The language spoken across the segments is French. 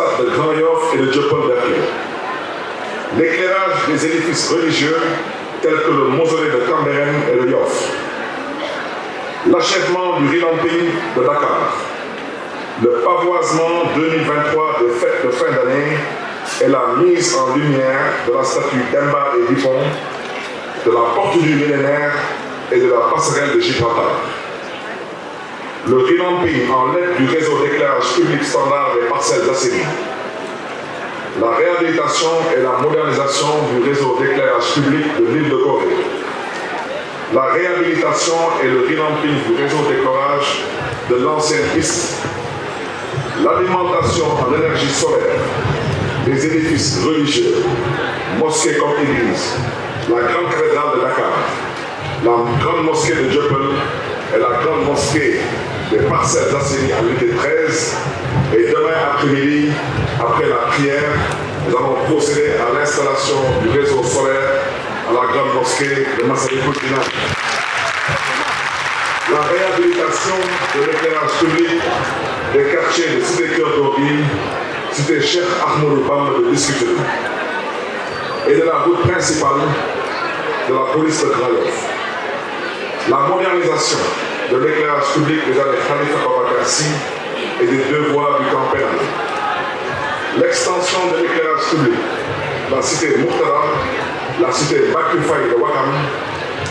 stades de Grand Yoff et de Dieuppeul-Derklé, l'éclairage des édifices religieux tels que le mausolée de Cambérène et de Yoff, l'achèvement du revamping de Dakar, le pavoisement 2023 des fêtes de fin d'année et la mise en lumière de la statue d'Emba et Dupont, de la porte du millénaire et de la passerelle de Gibraltar. Le revamping en LED du réseau d'éclairage public standard des parcelles d'Assénie. La réhabilitation et la modernisation du réseau d'éclairage public de l'île de Gorée. La réhabilitation et le revamping du réseau d'éclairage de l'ancienne piste. L'alimentation en énergie solaire des édifices religieux, mosquées comme église, la grande cathédrale de Dakar, la grande mosquée de Dieuppeul et la grande mosquée des parcelles d'Assénie à l'unité 13. Et demain après-midi, après la prière, nous allons procéder à l'installation du réseau solaire à la grande mosquée de Massalikul-Jinaan. La réhabilitation de l'éclairage public des quartiers de Cité Cœur d'Orly, Cité Cheikh Ahmadou Bamba de Biscuiterie et de la route principale de la police de Grand Yoff. La modernisation de l'éclairage public des allées Khalifa Babacar Sy et des deux voies du camp pénal. L'extension de l'éclairage public, la cité Murtala, la cité Bakary Faye de Ouakam,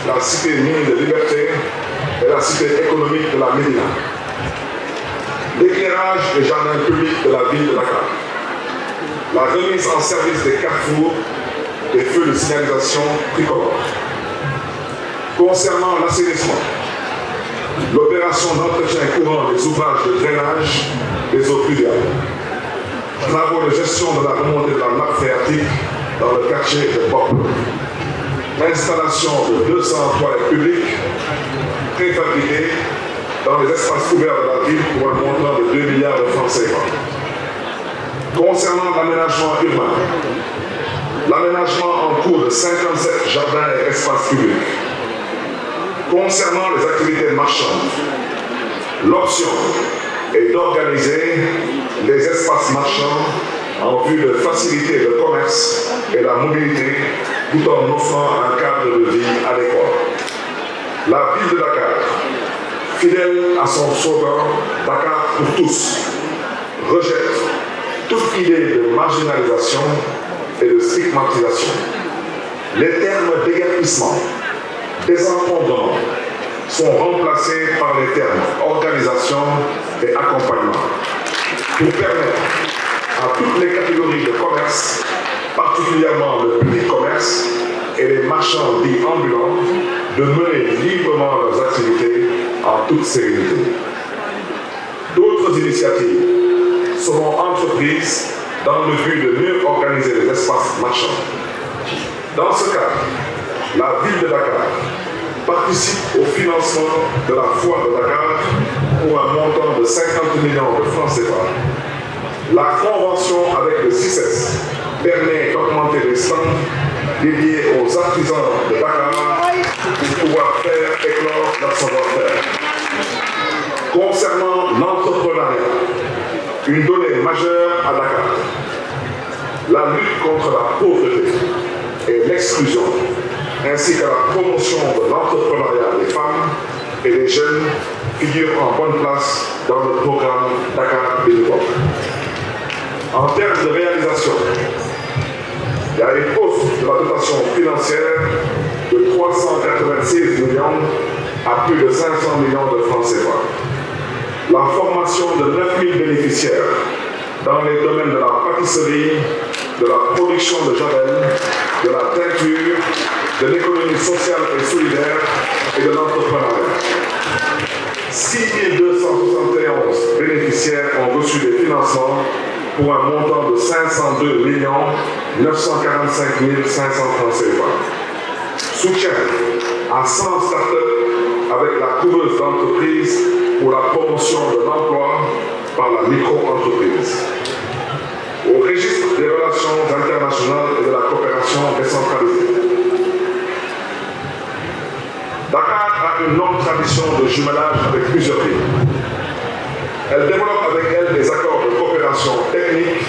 la cité mine de Liberté et la cité économique de la Médina. L'éclairage des jardins publics de la ville de Dakar. La remise en service des carrefours, des feux de signalisation tricolores. Concernant l'assainissement, l'opération d'entretien courant des ouvrages de drainage des eaux pluviales. Travaux de gestion de la remontée de la nappe phréatique dans le quartier de Bop. Installation de 200 toilettes publiques préfabriquées dans les espaces ouverts de la ville pour un montant de 2 milliards de francs CFA. Concernant l'aménagement urbain, l'aménagement en cours de 57 jardins et espaces publics. Concernant les activités marchandes, l'option est d'organiser les espaces marchands en vue de faciliter le commerce et la mobilité tout en offrant un cadre de vie adéquat. La ville de Dakar, fidèle à son slogan « Dakar pour tous », rejette toute idée de marginalisation et de stigmatisation. Les termes d'égarpissement, désencombrement sont remplacés par les termes organisation et accompagnement pour permettre à toutes les catégories de commerce, particulièrement le petit commerce et les marchands dits ambulants, de mener librement leurs activités en toute sérénité. D'autres initiatives seront entreprises dans le but de mieux organiser les espaces marchands. Dans ce cadre, la ville de Dakar participe au financement de la foire de Dakar pour un montant de 50 millions de francs CFA. La convention avec le CICES permet d'augmenter les stands dédiés aux artisans de Dakar pour pouvoir faire éclore leur savoir-faire. Concernant l'entrepreneuriat, une donnée majeure à Dakar, la lutte contre la pauvreté et l'exclusion, ainsi que la promotion de l'entrepreneuriat des femmes et des jeunes figurent en bonne place dans le programme Dakar Bénévolat. En termes de réalisation, il y a une hausse de la dotation financière de 396 millions à plus de 500 millions de francs CFA. La formation de 9000 bénéficiaires dans les domaines de la pâtisserie, de la production de javel, de la teinture, de l'économie sociale et solidaire et de l'entrepreneuriat. 6271 bénéficiaires ont reçu des financements pour un montant de 502 945 500 francs CFA. Soutien à 100 startups avec la couveuse d'entreprise pour la promotion de l'emploi par la micro-entreprise. Au registre des relations internationales et de la coopération décentralisée. Dakar a une longue tradition de jumelage avec plusieurs pays. Elle développe avec elle des accords de coopération technique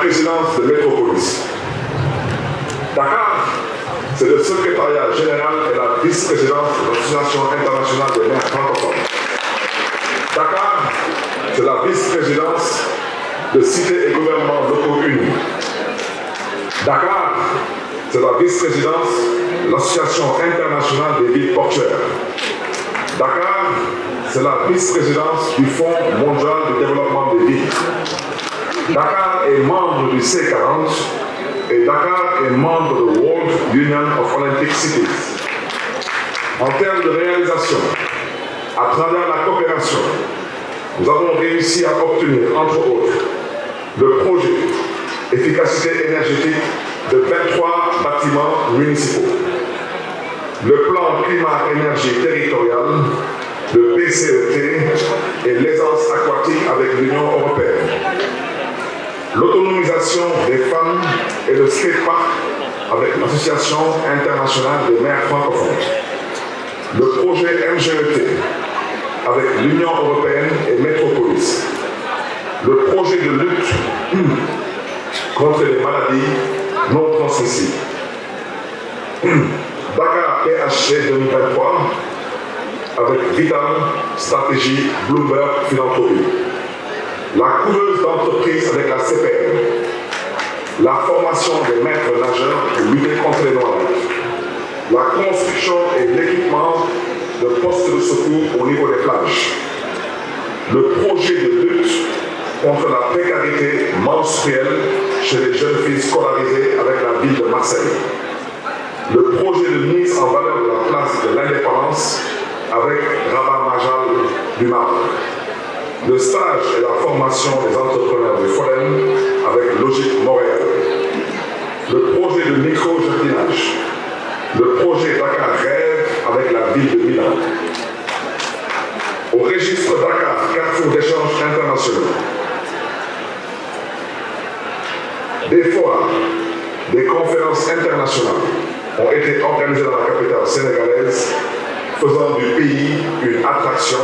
présidence de Métropolis. Dakar, c'est le secrétariat général et la vice-présidence de l'Association internationale des maires francophones. Dakar, c'est la vice-présidence de cités et gouvernements locaux unis. Dakar, c'est la vice-présidence de l'Association internationale des villes portuaires. Dakar, c'est la vice-présidence du Fonds mondial de développement des villes. Dakar est membre du C40 et Dakar est membre de World Union of Olympic Cities. En termes de réalisation, à travers la coopération, nous avons réussi à obtenir, entre autres, le projet efficacité énergétique de 23 bâtiments municipaux, le plan climat-énergie territorial, le PCET et l'aisance aquatique avec l'Union européenne, l'autonomisation des femmes et le skatepark avec l'Association internationale des maires francophones, le projet MGET avec l'Union européenne et Métropolis, le projet de lutte contre les maladies non transmissibles. Dakar PHC 2023 avec Vital Stratégie Bloomberg Philanthropie. La couveuse d'entreprise avec la CPR. La formation des maîtres nageurs pour lutter contre les noyades. La construction et l'équipement de postes de secours au niveau des plages. Le projet de lutte contre la précarité menstruelle chez les jeunes filles scolarisées avec la ville de Marseille. Le projet de mise en valeur de la place de l'indépendance avec Rabat Majal du Maroc. Le stage et la formation des entrepreneurs de Foden avec Logique Montréal. Le projet de micro-jardinage. Le projet Dakar Rêve avec la ville de Milan. Au registre Dakar, carrefour d'échanges internationaux. Des foires, des conférences internationales ont été organisées dans la capitale sénégalaise, faisant du pays une attraction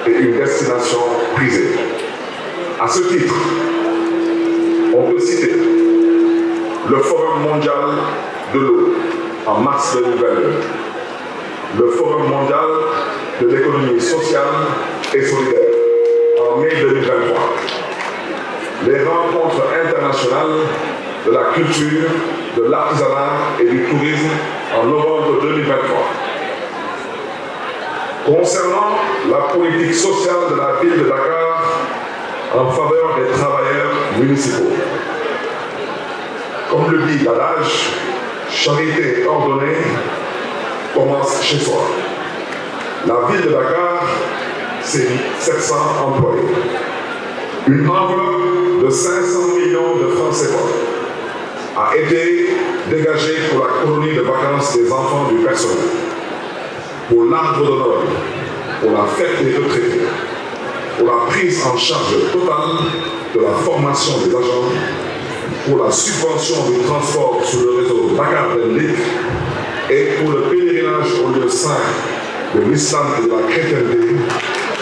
et une destination prisée. À ce titre, on peut citer le Forum mondial de l'eau en mars 2022, le Forum mondial de l'économie sociale et solidaire en mai 2023, les rencontres internationales de la culture, de l'artisanat et du tourisme en novembre 2023. Concernant la politique sociale de la ville de Dakar en faveur des travailleurs municipaux. Comme le dit l'adage, charité ordonnée commence chez soi. La ville de Dakar, c'est 700 employés. Une enveloppe de 500 millions de francs CFA a été dégagée pour la colonie de vacances des enfants du personnel, pour l'arbre de Noël, pour la fête des retraités, pour la prise en charge totale de la formation des agents, pour la subvention du transport sur le réseau Dakar-Bendik et pour le pèlerinage au lieu saint de l'islam et de la chrétienté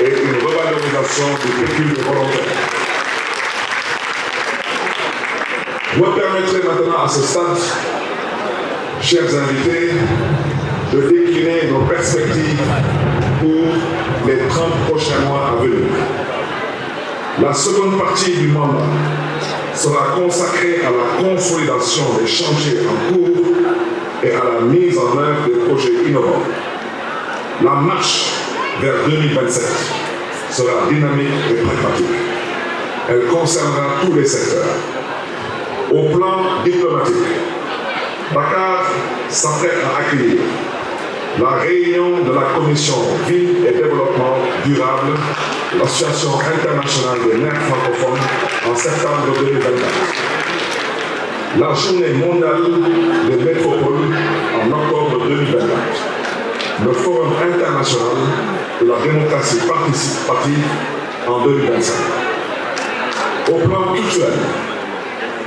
et une revalorisation du pécule volontaire. Vous me permettrez maintenant à ce stade, chers invités, de décliner nos perspectives pour les 30 prochains mois à venir. La seconde partie du mandat sera consacrée à la consolidation des chantiers en cours et à la mise en œuvre des projets innovants. La marche vers 2027 sera dynamique et pragmatique. Elle concernera tous les secteurs. Au plan diplomatique, Dakar s'apprête à accueillir la réunion de la Commission Ville et Développement Durable de l'Association internationale des maires francophones en septembre 2024. La journée mondiale des métropoles en octobre 2024. Le Forum international de la démocratie participative en 2025. Au plan culturel,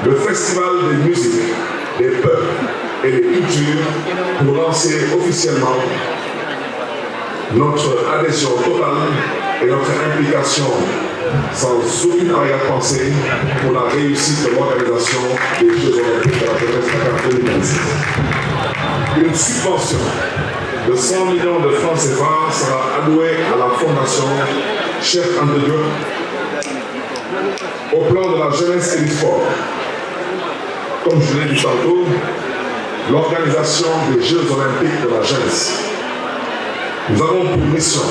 le Festival des musiques, des peuples et des cultures pour lancer officiellement notre adhésion totale et notre implication sans aucune arrière-pensée pour la réussite de l'organisation des Jeux olympiques de la jeunesse Dakar 2026. Une subvention de 100 millions de francs CFA sera allouée à la fondation Cheikh Anta Diop au plan de la jeunesse et du sport. Comme je l'ai dit tantôt, l'organisation des Jeux olympiques de la jeunesse. Nous avons pour mission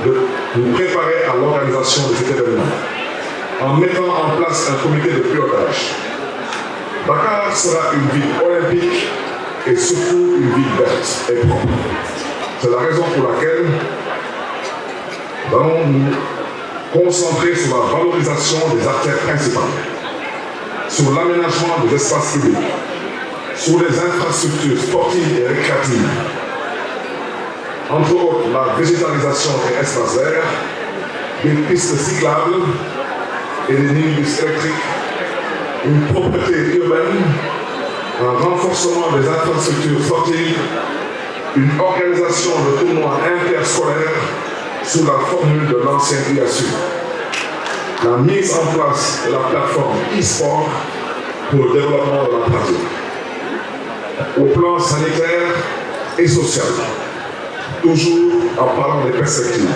de nous préparer à l'organisation de cet événement en mettant en place un comité de pilotage. Dakar sera une ville olympique et surtout une ville verte et propre. C'est la raison pour laquelle nous allons nous concentrer sur la valorisation des artères principales, sur l'aménagement des espaces publics, sur les infrastructures sportives et récréatives, entre autres la végétalisation des espaces verts, des pistes cyclables et des minibus électriques, une propreté urbaine, un renforcement des infrastructures sportives, une organisation de tournois interscolaires sous la formule de l'ancien IASU, la mise en place de la plateforme e-sport pour le développement de la pratique. Au plan sanitaire et social, toujours en parlant des perspectives.